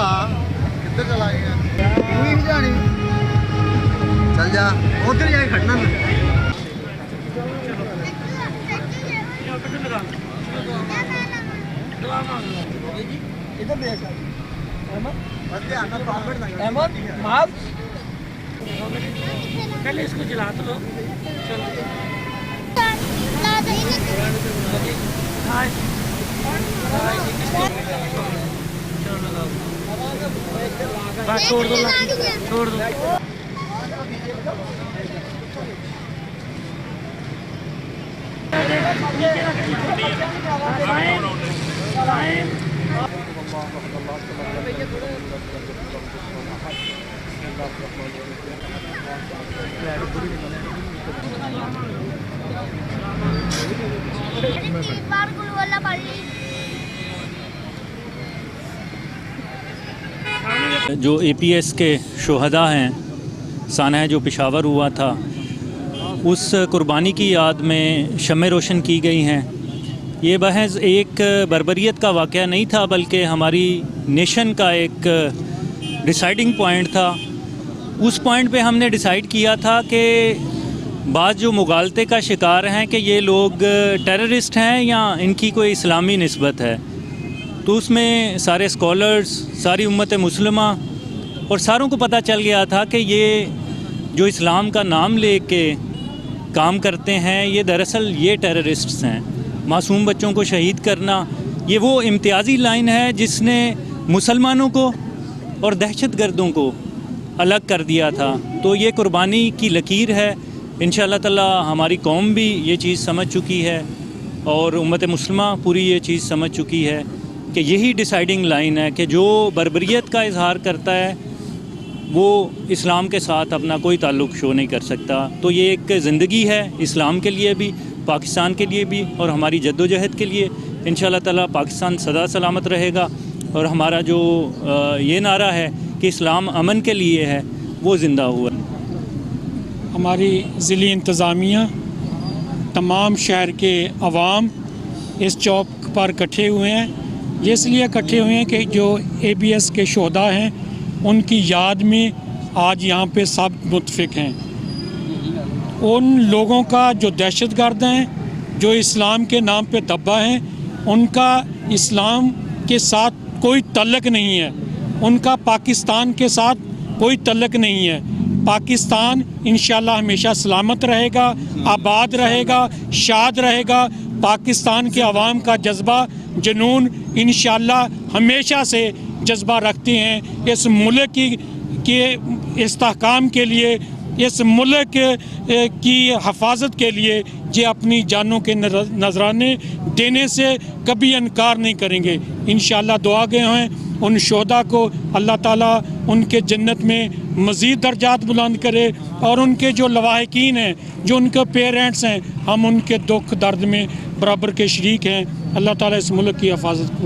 किधर चला गया तू ही जानी चल जा उधर जाके खड़ना इधर देख अहमद माल पहले इसको जला तो लो चलो बस छोड़ दो छोड़ दो जो APS के शुहदा हैं, सानह जो पेशावर हुआ था, उस कुर्बानी की याद में शम्में रोशन की गई हैं। ये महज एक बर्बरियत का वाक़या नहीं था, बल्कि हमारी नेशन का एक डिसाइडिंग पॉइंट था। उस पॉइंट पे हमने डिसाइड किया था कि बाज़ जो मुगालते का शिकार हैं कि ये लोग टेररिस्ट हैं या इनकी कोई इस्लामी निस्बत है, तो उसमें सारे स्कॉलर्स, सारी उम्मत मुस्लिमा और सारों को पता चल गया था कि ये जो इस्लाम का नाम लेके काम करते हैं, ये दरअसल ये टेररिस्ट्स हैं। मासूम बच्चों को शहीद करना ये वो इम्तियाज़ी लाइन है जिसने मुसलमानों को और दहशतगर्दों को अलग कर दिया था। तो ये कुर्बानी की लकीर है। इंशाअल्लाह ताला हमारी कौम भी ये चीज़ समझ चुकी है और उम्मत मुस्लिमा पूरी ये चीज़ समझ चुकी है कि यही डिसाइडिंग लाइन है कि जो बर्बरियत का इजहार करता है वो इस्लाम के साथ अपना कोई ताल्लुक़ शो नहीं कर सकता। तो ये एक ज़िंदगी है इस्लाम के लिए भी, पाकिस्तान के लिए भी और हमारी जद्दोजहद के लिए। इंशाअल्लाह ताला पाकिस्तान सदा सलामत रहेगा और हमारा जो ये नारा है कि इस्लाम अमन के लिए है, वो ज़िंदा हुआ। हमारी ज़िली इंतज़ामिया, तमाम शहर के अवाम इस चौक पर इकट्ठे हुए हैं। ये इसलिए इकट्ठे हुए हैं कि जो ABS के शोहदा हैं उनकी याद में आज यहाँ पे सब मुत्फिक हैं। उन लोगों का जो दहशतगर्द हैं, जो इस्लाम के नाम पे दबा हैं, उनका इस्लाम के साथ कोई तल्लक नहीं है, उनका पाकिस्तान के साथ कोई तल्लक नहीं है। पाकिस्तान इंशाल्लाह हमेशा सलामत रहेगा, आबाद रहेगा, शाद रहेगा। पाकिस्तान के अवाम का जज्बा, जुनून इंशाल्लाह हमेशा से जज्बा रखते हैं इस मुल्क के इस्तेहकाम के लिए, इस मुल्क की हिफाजत के लिए। ये अपनी जानों के नजराने देने से कभी इनकार नहीं करेंगे। इंशाअल्लाह दुआ गए हैं उन शोहदा को अल्लाह ताला उनके जन्नत में मज़ीद दर्जात बुलंद करे और उनके जो लवाहिकीन हैं, जो उनके पेरेंट्स हैं, हम उनके दुख दर्द में बराबर के शरीक हैं। अल्लाह ताला इस मुल्क की हिफाजत